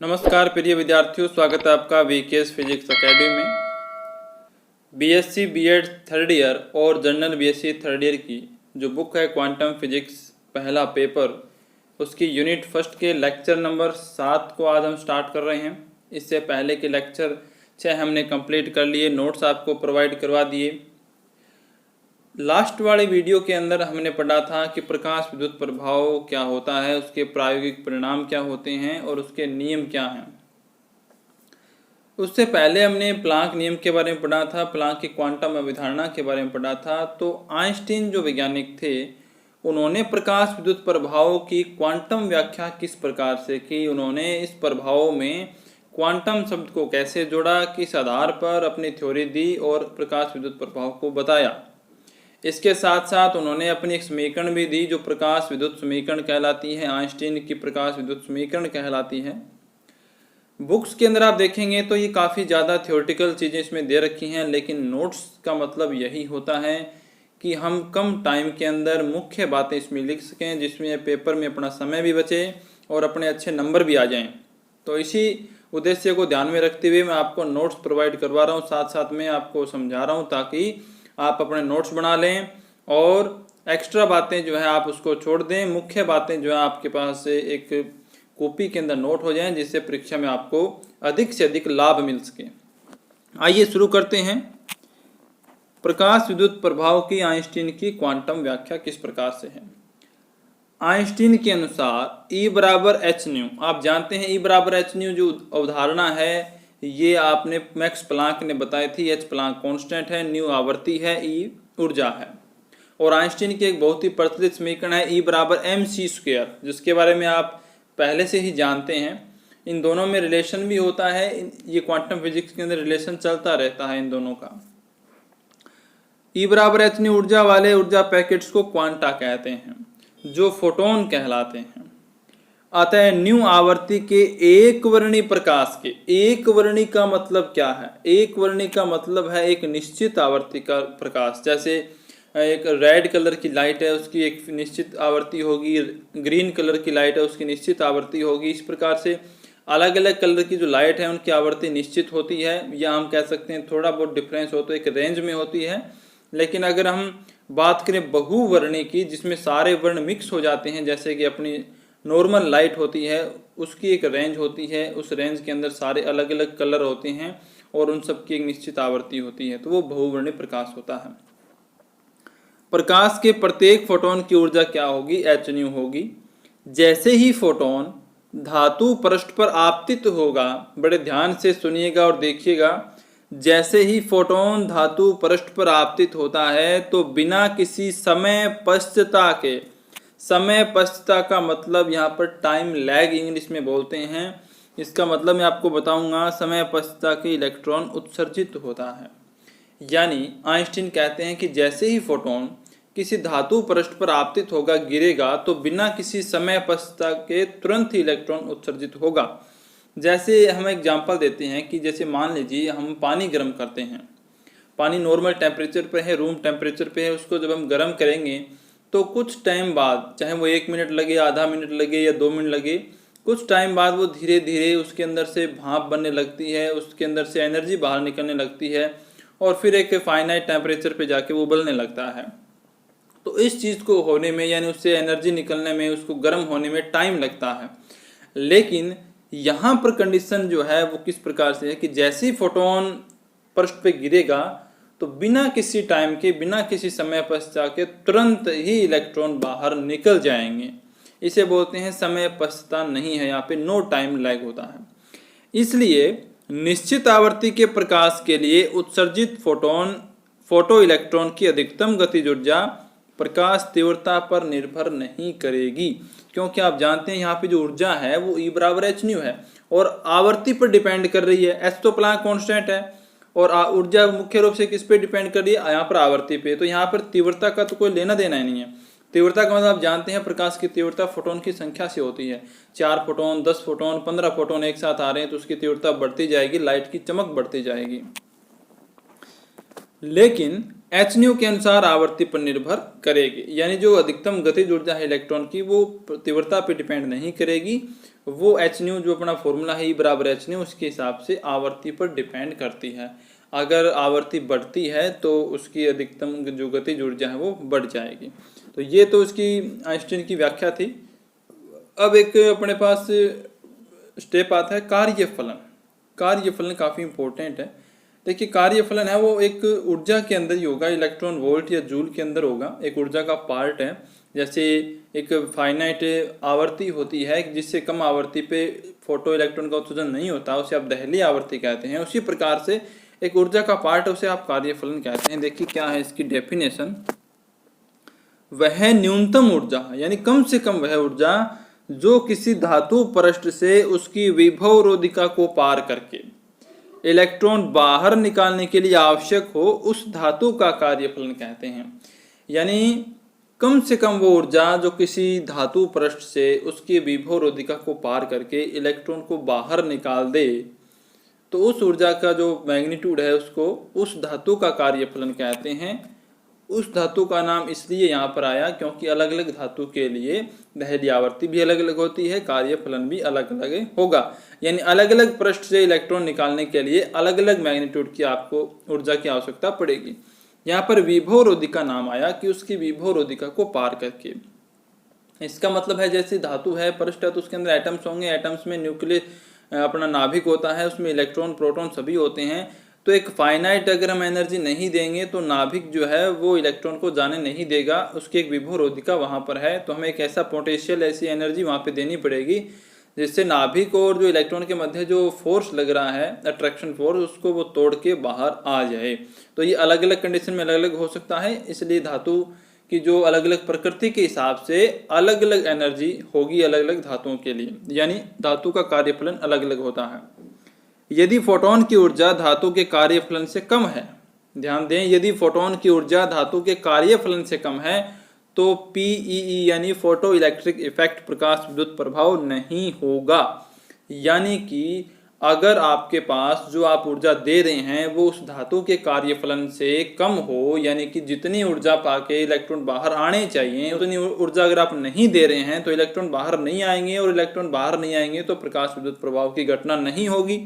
नमस्कार प्रिय विद्यार्थियों, स्वागत है आपका वीकेएस फिजिक्स एकेडमी में। बीएससी बीएड थर्ड ईयर और जनरल बीएससी थर्ड ईयर की जो बुक है क्वांटम फिजिक्स पहला पेपर, उसकी यूनिट फर्स्ट के लेक्चर नंबर 7 को आज हम स्टार्ट कर रहे हैं। इससे पहले के लेक्चर 6 हमने कंप्लीट कर लिए, नोट्स आपको प्रोवाइड करवा दिए। लास्ट वाले वीडियो के अंदर हमने पढ़ा था कि प्रकाश विद्युत प्रभाव क्या होता है, उसके प्रायोगिक परिणाम क्या होते हैं और उसके नियम क्या हैं। उससे पहले हमने प्लांक नियम के बारे में पढ़ा था, प्लांक की क्वांटम अवधारणा के बारे में पढ़ा था। तो आइंस्टीन जो वैज्ञानिक थे, उन्होंने प्रकाश विद्युत प्रभाव की क्वांटम व्याख्या किस प्रकार से की, उन्होंने इस प्रभाव में क्वांटम शब्द को कैसे जोड़ा, किस आधार पर अपनी थ्योरी दी और प्रकाश विद्युत प्रभाव को बताया। इसके साथ साथ उन्होंने अपनी एक समीकरण भी दी जो प्रकाश विद्युत समीकरण कहलाती है, आइंस्टीन की प्रकाश विद्युत समीकरण कहलाती है। बुक्स के अंदर आप देखेंगे तो ये काफ़ी ज़्यादा थ्योरेटिकल चीज़ें इसमें दे रखी हैं, लेकिन नोट्स का मतलब यही होता है कि हम कम टाइम के अंदर मुख्य बातें इसमें लिख सकें, जिसमें पेपर में अपना समय भी बचे और अपने अच्छे नंबर भी आ जाएं। तो इसी उद्देश्य को ध्यान में रखते हुए मैं आपको नोट्स प्रोवाइड करवा रहा हूँ, साथ साथ में आपको समझा रहा हूँ ताकि आप अपने नोट्स बना लें और एक्स्ट्रा बातें जो है आप उसको छोड़ दें। मुख्य बातें जो है आपके पास एक कॉपी के अंदर नोट हो जाएं, जिससे परीक्षा में आपको अधिक से अधिक लाभ मिल सके। आइए शुरू करते हैं। प्रकाश विद्युत प्रभाव की आइंस्टीन की क्वांटम व्याख्या किस प्रकार से है। आइंस्टीन के अनुसार E बराबर एच न्यू, आप जानते हैं E बराबर एच न्यू जो अवधारणा है ये आपने मैक्स प्लांक ने बताई थी। एच प्लांक कांस्टेंट है, न्यू आवर्ती है, ई ऊर्जा है। और आइंस्टीन की एक बहुत ही प्रचलित समीकरण है E बराबर mc², जिसके बारे में आप पहले से ही जानते हैं। इन दोनों में रिलेशन भी होता है, ये क्वांटम फिजिक्स के अंदर रिलेशन चलता रहता है इन दोनों का। E बराबर एच न्यू ऊर्जा वाले ऊर्जा पैकेट्स को क्वांटा कहते हैं, जो फोटोन कहलाते हैं। अतः न्यू आवर्ती के एक वर्णी प्रकाश के, एक वर्णी का मतलब क्या है, एक वर्णी का मतलब है एक निश्चित आवर्ती का प्रकाश। जैसे एक रेड कलर की लाइट है, उसकी एक निश्चित आवर्ती होगी, ग्रीन कलर की लाइट है, उसकी निश्चित आवर्ती होगी। इस प्रकार से अलग अलग कलर की जो लाइट है उनकी आवर्ती निश्चित होती है, या हम कह सकते हैं थोड़ा बहुत डिफरेंस हो तो एक रेंज में होती है। लेकिन अगर हम बात करें बहुवर्णी की, जिसमें सारे वर्ण मिक्स हो जाते हैं, जैसे कि अपनी नॉर्मल लाइट होती है, उसकी एक रेंज होती है, उस रेंज के अंदर सारे अलग अलग कलर होते हैं और उन सब की एक निश्चित आवर्ती होती है, तो वो बहुवर्णी प्रकाश होता है। प्रकाश के प्रत्येक फोटोन की ऊर्जा क्या होगी, एच न्यू होगी। जैसे ही फोटोन धातु पृष्ठ पर आपतित होगा, बड़े ध्यान से सुनिएगा और देखिएगा, जैसे ही फोटोन धातु पृष्ठ पर आपतित होता है तो बिना किसी समय पश्चता के, समय पश्चता का मतलब यहाँ पर टाइम लैग इंग्लिश में बोलते हैं, इसका मतलब मैं आपको बताऊंगा, समय पश्चता के इलेक्ट्रॉन उत्सर्जित होता है। यानी आइंस्टीन कहते हैं कि जैसे ही फोटोन किसी धातु पृष्ठ पर आपतित होगा, गिरेगा, तो बिना किसी समय पश्चता के तुरंत ही इलेक्ट्रॉन उत्सर्जित होगा। जैसे हम एग्जाम्पल देते हैं कि जैसे मान लीजिए हम पानी गर्म करते हैं, पानी नॉर्मल टेम्परेचर पे है, रूम टेम्परेचर पे है, उसको जब हम गर्म करेंगे तो कुछ टाइम बाद, चाहे वो 1 मिनट लगे, आधा मिनट लगे या 2 मिनट लगे, कुछ टाइम बाद वो धीरे धीरे उसके अंदर से भाप बनने लगती है, उसके अंदर से एनर्जी बाहर निकलने लगती है और फिर एक फाइनाइट टेम्परेचर पे जाके वो उबलने लगता है। तो इस चीज़ को होने में, यानी उससे एनर्जी निकलने में, उसको गर्म होने में टाइम लगता है। लेकिन यहाँ पर कंडीशन जो है वो किस प्रकार से है कि जैसे ही फोटोन पृष्ठ पे गिरेगा तो बिना किसी टाइम के, बिना किसी समय पश्चात के तुरंत ही इलेक्ट्रॉन बाहर निकल जाएंगे। इसे बोलते हैं समय पश्चता नहीं है, यहाँ पे नो टाइम लैग होता है। इसलिए निश्चित आवर्ती के प्रकाश के लिए उत्सर्जित फोटो इलेक्ट्रॉन की अधिकतम गतिज ऊर्जा प्रकाश तीव्रता पर निर्भर नहीं करेगी, क्योंकि आप जानते हैं यहाँ पे जो ऊर्जा है वो E बराबर एच न्यू है और आवर्ती पर डिपेंड कर रही है। एच तो प्लांक कांस्टेंट है और ऊर्जा मुख्य रूप से किस पे डिपेंड कर रही है, यहाँ पर आवर्ती पे। तो यहाँ पर तीव्रता का तो कोई लेना देना ही नहीं है। तीव्रता का मतलब आप जानते हैं प्रकाश की तीव्रता फोटोन की संख्या से होती है। 4 फोटोन, 10 फोटोन, 15 फोटोन एक साथ आ रहे हैं तो उसकी तीव्रता बढ़ती जाएगी, लाइट की चमक बढ़ती जाएगी। लेकिन एच न्यू के अनुसार आवर्ती पर निर्भर करेगी। यानी जो अधिकतम गतिज ऊर्जा है इलेक्ट्रॉन की वो तीव्रता पे डिपेंड नहीं करेगी, वो एच न्यू जो अपना फॉर्मूला है E बराबर एच न्यू, उसके हिसाब से आवर्ती पर डिपेंड करती है। अगर आवर्ती बढ़ती है तो उसकी अधिकतम जो गतिज ऊर्जा है वो बढ़ जाएगी। तो ये तो उसकी आइंस्टीन की व्याख्या थी। अब एक अपने पास स्टेप आता है कार्यफलन। कार्यफलन काफ़ी इंपॉर्टेंट है। देखिए कार्यफलन है वो एक ऊर्जा के अंदर ही होगा, इलेक्ट्रॉन वोल्ट या जूल के अंदर होगा, एक ऊर्जा का पार्ट है। जैसे एक फाइनाइट आवर्ती होती है जिससे कम आवर्ती पे फोटो इलेक्ट्रॉन का उत्सर्जन नहीं होता, उसे आप दहली आवर्ती कहते हैं। उसी प्रकार से एक ऊर्जा का पार्ट है उसे आप कार्यफलन कहते हैं। देखिए क्या है इसकी डेफिनेशन, वह न्यूनतम ऊर्जा यानी कम से कम वह ऊर्जा जो किसी धातु पृष्ठ से उसकी विभव रोधिका को पार करके इलेक्ट्रॉन बाहर निकालने के लिए आवश्यक हो, उस धातु का कार्यफलन कहते हैं। यानी कम से कम वो ऊर्जा जो किसी धातु पृष्ठ से उसकी विभव रोधिका को पार करके इलेक्ट्रॉन को बाहर निकाल दे, तो उस ऊर्जा का जो मैग्नीट्यूड है उसको उस धातु का कार्यफलन कहते हैं। उस धातु का नाम इसलिए यहाँ पर आया क्योंकि अलग अलग धातु के लिए दहली आवर्ती भी अलग अलग होती है, कार्यफलन भी अलग अलग होगा। यानी अलग अलग पृष्ठ से इलेक्ट्रॉन निकालने के लिए अलग अलग मैग्नीट्यूड की आपको ऊर्जा की आवश्यकता पड़ेगी। यहाँ पर विभव रोधिका नाम आया कि उसकी विभव रोधिका को पार करके। इसका मतलब है जैसे धातु है पृष्ठ है तो उसके अंदर एटम्स होंगे, एटम्स में न्यूक्लियस अपना नाभिक होता है, उसमें इलेक्ट्रॉन प्रोटॉन सभी होते हैं। तो एक फाइनाइट अगर हम एनर्जी नहीं देंगे तो नाभिक जो है वो इलेक्ट्रॉन को जाने नहीं देगा, उसकी एक विभव रोधिका वहाँ पर है। तो हमें एक ऐसा पोटेंशियल ऐसी एनर्जी वहाँ पे देनी पड़ेगी जिससे नाभिक और जो इलेक्ट्रॉन के मध्य जो फोर्स लग रहा है अट्रैक्शन फोर्स, उसको वो तोड़ के बाहर आ जाए। तो ये अलग अलग कंडीशन में अलग अलग हो सकता है, इसलिए धातु की जो अलग अलग प्रकृति के हिसाब से अलग अलग एनर्जी होगी अलग अलग धातुओं के लिए, यानी धातु का कार्यफलन अलग अलग होता है। यदि फोटोन की ऊर्जा धातु के कार्यफलन से कम है, ध्यान दें, यदि फोटोन की ऊर्जा धातु के कार्यफलन से कम है तो PeE यानी फोटो इलेक्ट्रिक इफेक्ट प्रकाश विद्युत प्रभाव नहीं होगा। यानी कि अगर आपके पास जो आप ऊर्जा दे रहे हैं वो उस धातु के कार्यफलन से कम हो, यानी कि जितनी ऊर्जा पाके इलेक्ट्रॉन बाहर आने चाहिए उतनी ऊर्जा अगर आप नहीं दे रहे हैं तो इलेक्ट्रॉन बाहर नहीं आएंगे, और इलेक्ट्रॉन बाहर नहीं आएंगे तो प्रकाश विद्युत प्रभाव की घटना नहीं होगी।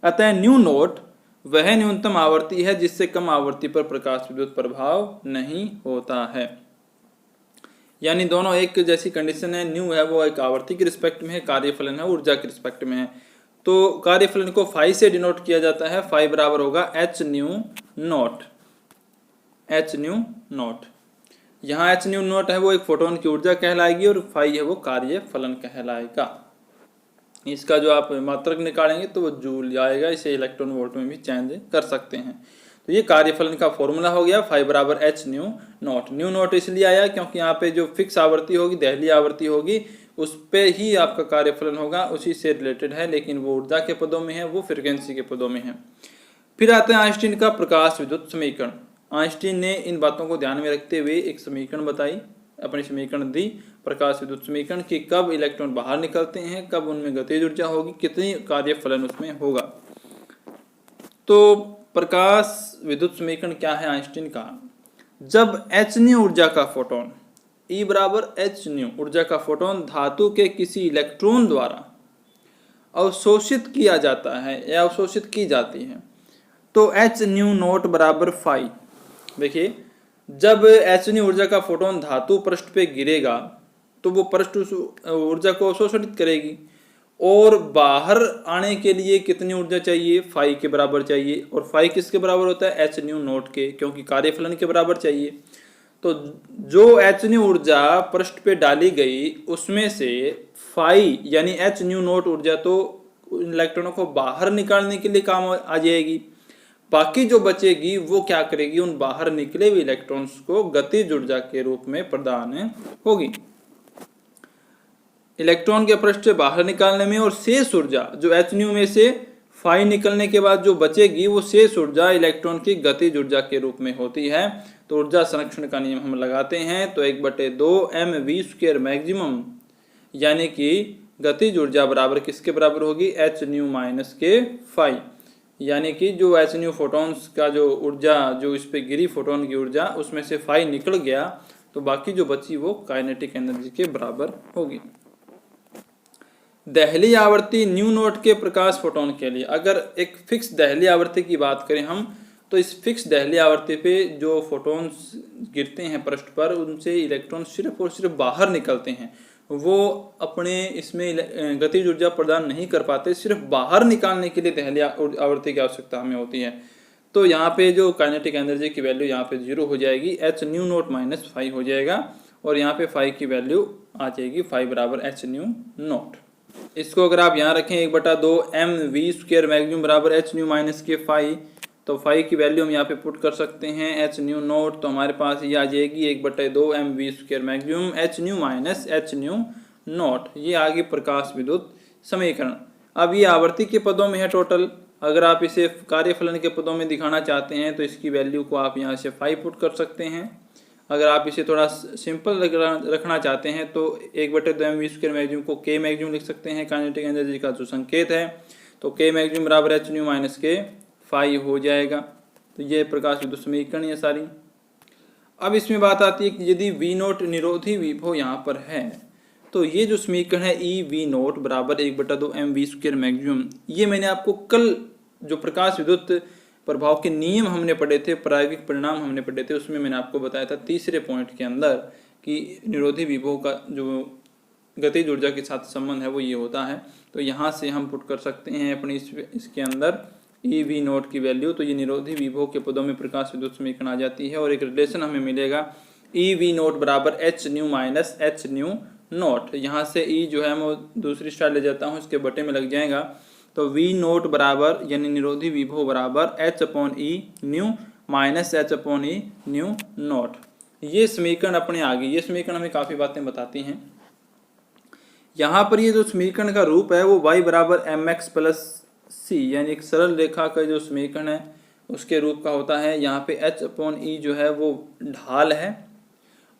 अतः न्यू नोट वह न्यूनतम आवर्ती है जिससे कम आवर्ती पर प्रकाश विद्युत प्रभाव नहीं होता है। यानी दोनों एक जैसी कंडीशन है, न्यू है वो एक आवर्ती के रिस्पेक्ट में है, कार्यफलन है ऊर्जा के रिस्पेक्ट में है। तो कार्यफलन को फाई से डिनोट किया जाता है, फाई बराबर होगा H nu not. H nu not, यहाँ एच न्यू नॉट है वो एक फोटोन की ऊर्जा कहलाएगी और फाई है वो कार्यफलन कहलाएगा। इसका जो आप मात्रक निकालेंगे तो वो जूल आएगा, इसे इलेक्ट्रॉन वोल्ट में भी चेंज कर सकते हैं। तो ये कार्यफलन का फॉर्मूला हो गया, फाई बराबर H nu not. New not इसलिए आया क्योंकि यहाँ पे जो फिक्स आवर्ती होगी, दहली आवर्ती होगी, उस पे ही आपका कार्यफलन होगा, उसी से रिलेटेड है, लेकिन वो ऊर्जा के पदों में है, वो फ्रीक्वेंसी के पदों में है। फिर आते हैं आइंस्टीन का प्रकाश विद्युत समीकरण। आइंस्टीन ने इन बातों को ध्यान में रखते हुए एक समीकरण बताई, अपनी समीकरण दी प्रकाश विद्युत समीकरण की, कब इलेक्ट्रॉन बाहर निकलते हैं, कब उनमें गतिज ऊर्जा होगी, कितनी कार्यफलन उसमें होगा। तो प्रकाश विद्युत समीकरण क्या है आइंस्टीन का, जब एच न्यू ऊर्जा का फोटोन E बराबर एच न्यू ऊर्जा का फोटोन धातु के किसी इलेक्ट्रॉन द्वारा अवशोषित किया जाता है या अवशोषित की जाती है तो एच न्यू नॉट बराबर फाई। देखिए जब एच न्यू ऊर्जा का फोटोन धातु पृष्ठ पे गिरेगा तो वो पृष्ठ उस ऊर्जा को अवशोषित करेगी, और बाहर आने के लिए कितनी ऊर्जा चाहिए, फाई के बराबर चाहिए। और फाई किसके बराबर होता है, एच न्यू नॉट के, क्योंकि कार्यफलन के बराबर चाहिए। तो जो एच न्यू ऊर्जा पृष्ठ पे डाली गई उसमें से फाई यानी एच न्यू नॉट ऊर्जा तो इलेक्ट्रॉनों को बाहर निकालने के लिए काम आ जाएगी, बाकी जो बचेगी वो क्या करेगी, उन बाहर निकले हुए इलेक्ट्रॉन्स को गतिज ऊर्जा के रूप में प्रदान होगी। इलेक्ट्रॉन के पृष्ठ से बाहर निकालने में और शेष ऊर्जा जो एच न्यू में से फाई निकलने के बाद जो बचेगी वो शेष ऊर्जा इलेक्ट्रॉन की गतिज ऊर्जा के रूप में होती है। तो ऊर्जा संरक्षण का नियम हम लगाते हैं, तो 1/2 mv² मैक्सिमम, यानी कि गतिज ऊर्जा बराबर किसके बराबर होगी, एच न्यू माइनस के फाई। यानी कि जो एच न्यू फोटॉन्स का जो ऊर्जा जो इस पे गिरी फोटोन की ऊर्जा उसमें से फाई निकल गया तो बाकी जो बची वो काइनेटिक एनर्जी के बराबर होगी। दहली आवर्ती न्यू नॉट के प्रकाश फोटोन के लिए अगर एक फिक्स दहली आवर्ती की बात करें हम तो इस फिक्स दहली आवर्ती पे जो फोटॉन्स गिरते हैं पृष्ठ पर उनसे इलेक्ट्रॉन सिर्फ और सिर्फ बाहर निकलते हैं, वो अपने इसमें गतिज ऊर्जा प्रदान नहीं कर पाते, सिर्फ बाहर निकालने के लिए दहली आवर्ती की आवश्यकता हमें होती है। तो यहाँ पे जो काइनेटिक एनर्जी की वैल्यू यहाँ पे 0 हो जाएगी, H nu not minus five हो जाएगा और यहाँ पे फाइव की वैल्यू आ जाएगी फाइव बराबर एच न्यू नॉट। इसको अगर आप यहाँ रखें 1/2 एम वी स्क्वायर मैक्सिमम बराबर एच न्यू माइनस के फाइव, तो फाइव की वैल्यू हम यहाँ पे पुट कर सकते हैं एच न्यू नॉट, तो हमारे पास ये आ जाएगी 1/2 M V square maximum H nu minus H nu naught. ये आगे प्रकाश विद्युत समीकरण। अब ये आवर्ती के पदों में है टोटल, अगर आप इसे कार्यफलन के पदों में दिखाना चाहते हैं तो इसकी वैल्यू को आप यहाँ से 5 पुट कर सकते हैं। अगर आप इसे थोड़ा सिंपल रखना चाहते हैं तो 1/2 एम वी स्क्वायर मैक्सिमम को के मैक्सिमम लिख सकते हैं, काइनेटिक एनर्जी का जो संकेत है, तो के मैक्सिमम बराबर एच न्यू माइनस के 5 हो जाएगा। तो ये प्रकाश विद्युत समीकरण है सारी। अब इसमें बात आती है कि यदि वी नोट निरोधी विभव यहाँ पर है तो ये जो समीकरण है ई वी नोट बराबर 1/2 एम वी स्क्वायर मैक्सिमम, ये मैंने आपको कल जो प्रकाश विद्युत प्रभाव के नियम हमने पढ़े थे, प्रायोगिक परिणाम हमने पढ़े थे, उसमें मैंने आपको बताया था तीसरे पॉइंट के अंदर कि निरोधी विभव का जो गतिज ऊर्जा के साथ संबंध है वो ये होता है। तो यहाँ से हम पुट कर सकते हैं अपनी इसके अंदर ई वी नोट की वैल्यू, तो ये निरोधी विभव के पदों में प्रकाश विद्युत समीकरण आ जाती है और एक रिलेशन हमें मिलेगा ई वी नोट बराबर H nu minus H nu note. यहाँ से ई जो है मैं दूसरी स्टाइल ले जाता हूँ, इसके बटे में लग जाएगा, तो वी नोट बराबर यानी निरोधी विभव बराबर एच अपॉन ई न्यू माइनस एच अपॉन ई न्यू नोट। ये समीकरण अपने आगे, ये समीकरण हमें काफ़ी बातें बताती हैं। यहाँ पर ये जो समीकरण का रूप है वो y बराबर एम एक्स प्लस सी यानी एक सरल रेखा का जो समीकरण है उसके रूप का होता है। यहाँ पे h अपॉन ई जो है वो ढाल है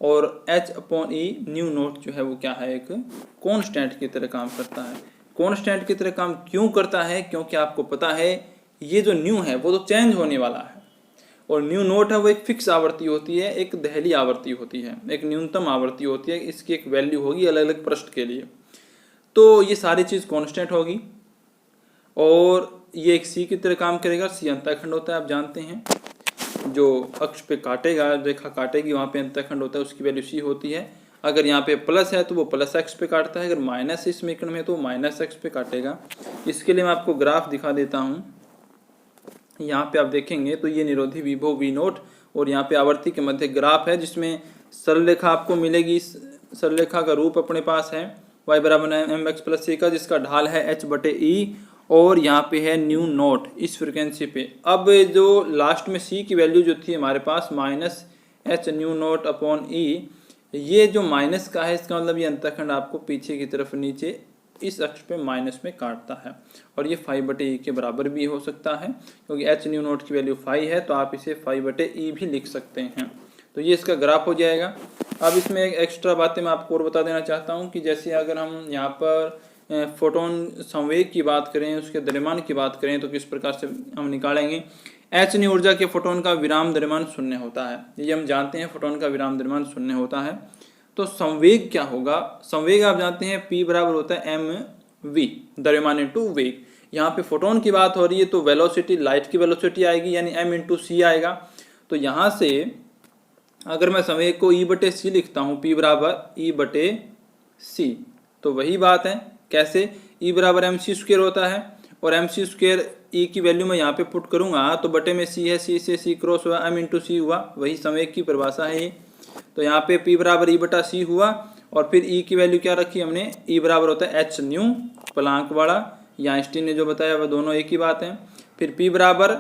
और h अपॉन ई न्यू नोट जो है वो क्या है, एक कांस्टेंट की तरह काम करता है। कांस्टेंट की तरह काम क्यों करता है, क्योंकि आपको पता है ये जो न्यू है वो तो चेंज होने वाला है और न्यू नोट है वो एक फिक्स आवृत्ति होती है, एक दहली आवृत्ति होती है, एक न्यूनतम आवृत्ति होती है, इसकी एक वैल्यू होगी अलग अलग पृष्ठ के लिए। तो ये सारी चीज़ कांस्टेंट होगी और ये एक सी की तरह काम करेगा। सी अंतःखंड होता है, आप जानते हैं, जो अक्ष पे काटेगा, रेखा काटेगी वहाँ पे अंतःखंड होता है, उसकी वैल्यू सी होती है। अगर यहाँ पे प्लस है तो वो प्लस एक्स पे काटता है, अगर माइनस इस समीकरण में तो माइनस एक्स पे काटेगा। इसके लिए मैं आपको ग्राफ दिखा देता हूँ। यहाँ पे आप देखेंगे तो ये निरोधी विभव वी नोट और यहाँ पे आवर्ती के मध्य ग्राफ है जिसमें सरल रेखा आपको मिलेगी। सरल रेखा का रूप अपने पास है y बराबर एम एक्स प्लस सी का, जिसका ढाल है h बटे ई और यहाँ पे है न्यू नोट इस फ्रिक्वेंसी पे। अब जो लास्ट में c की वैल्यू जो थी हमारे पास minus H nu naught upon E, ये जो माइनस का है इसका मतलब ये अंतःखंड आपको पीछे की तरफ नीचे इस अक्ष पे माइनस में काटता है और ये 5/e के बराबर भी हो सकता है क्योंकि h न्यू नोट की वैल्यू 5 है तो आप इसे 5/e भी लिख सकते हैं। तो ये इसका ग्राफ हो जाएगा। अब इसमें एक एक्स्ट्रा बातें मैं आपको और बता देना चाहता हूँ कि जैसे अगर हम यहाँ पर फोटोन संवेग की बात करें, उसके द्रव्यमान की बात करें तो किस प्रकार से हम निकालेंगे। एच न्यू ऊर्जा के फोटोन का विराम द्रव्यमान शून्य होता है, ये हम जानते हैं, फोटोन का विराम द्रव्यमान शून्य होता है। तो संवेग क्या होगा, संवेग आप जानते हैं P बराबर होता है एम वी, द्रव्यमान इंटू वेग। यहाँ पे फोटोन की बात हो रही है तो वेलोसिटी, लाइट की वेलोसिटी आएगी यानी m इंटू सी आएगा। तो यहाँ से अगर मैं संवेग को E/c लिखता हूँ, P बराबर E/c, तो वही बात है, कैसे, E बराबर mc² होता है और mc² E की वैल्यू मैं यहाँ पे पुट करूँगा तो बटे में c है, c से c क्रॉस हुआ, m इंटू सी हुआ, वही संवेग की परिभाषा है ये। तो यहाँ पे P बराबर E/c हुआ और फिर E की वैल्यू क्या रखी हमने, E बराबर होता है h न्यू, प्लांक वाला, या आइंस्टीन ने जो बताया वह दोनों एक ही बात है। फिर P बराबर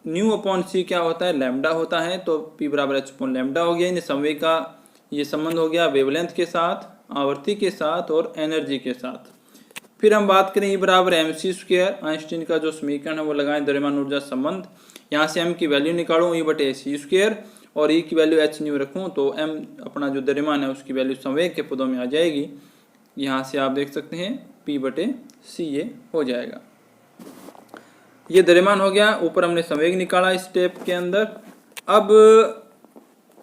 न्यू अपॉन सी क्या होता है, लैम्डा होता है, तो P बराबर h अपॉन लैम्डा हो गया। इन संवेग का ये संबंध हो गया वेवलेंथ के साथ, आवृत्ति के साथ और एनर्जी के साथ। फिर हम बात करें E बराबर mc², आइंस्टीन का जो समीकरण है वो लगाएं द्रव्यमान ऊर्जा संबंध। यहाँ से m की वैल्यू निकालूँ E/c² और E की वैल्यू h न्यू रखूँ तो m अपना जो द्रव्यमान है उसकी वैल्यू संवेग के पदों में आ जाएगी। यहाँ से आप देख सकते हैं P/c ये हो जाएगा। ये द्रव्यमान हो गया, ऊपर हमने संवेग निकाला इस स्टेप के अंदर। अब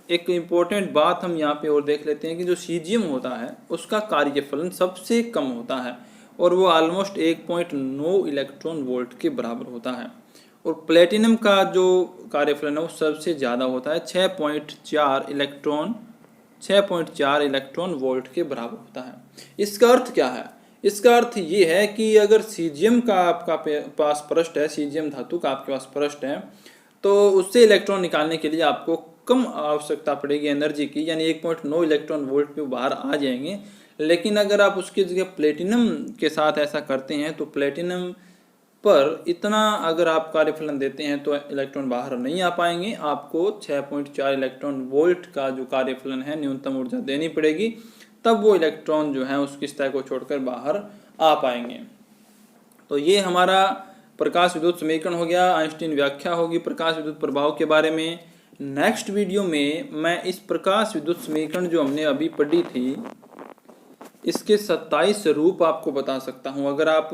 एक इम्पोर्टेंट बात हम यहाँ पे और देख लेते हैं कि जो सीजियम होता है उसका कार्यफलन सबसे कम होता है और वो ऑलमोस्ट 1.9 इलेक्ट्रॉन वोल्ट के बराबर होता है। और प्लेटिनम का जो कार्यफलन है वो सबसे ज़्यादा होता है, 6.4 इलेक्ट्रॉन वोल्ट के बराबर होता है। इसका अर्थ क्या है? इसका अर्थ ये है कि अगर सीजियम का आपका पास पृष्ठ है, सीजियम धातु का आपके पास पृष्ठ है, तो उससे इलेक्ट्रॉन निकालने के लिए आपको कम आवश्यकता पड़ेगी एनर्जी की, यानी 1.9 इलेक्ट्रॉन वोल्ट पे बाहर आ जाएंगे। लेकिन अगर आप उसकी जगह प्लेटिनम के साथ ऐसा करते हैं तो प्लेटिनम पर इतना अगर आप कार्यफलन देते हैं तो इलेक्ट्रॉन बाहर नहीं आ पाएंगे। आपको 6.4 इलेक्ट्रॉन वोल्ट का जो कार्यफलन है न्यूनतम ऊर्जा देनी पड़ेगी, तब वो इलेक्ट्रॉन जो है उसकी सतह को छोड़कर बाहर आ पाएंगे। तो ये हमारा प्रकाश विद्युत समीकरण हो गया, आइंस्टीन व्याख्या होगी प्रकाश विद्युत प्रभाव के बारे में। नेक्स्ट वीडियो में मैं इस प्रकाश विद्युत समीकरण जो हमने अभी पढ़ी थी इसके 27 रूप आपको बता सकता हूँ। अगर आप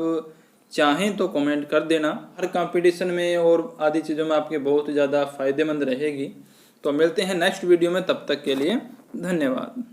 चाहें तो कमेंट कर देना, हर कंपटीशन में और आदि चीज़ों में आपके बहुत ज़्यादा फायदेमंद रहेगी। तो मिलते हैं नेक्स्ट वीडियो में, तब तक के लिए धन्यवाद।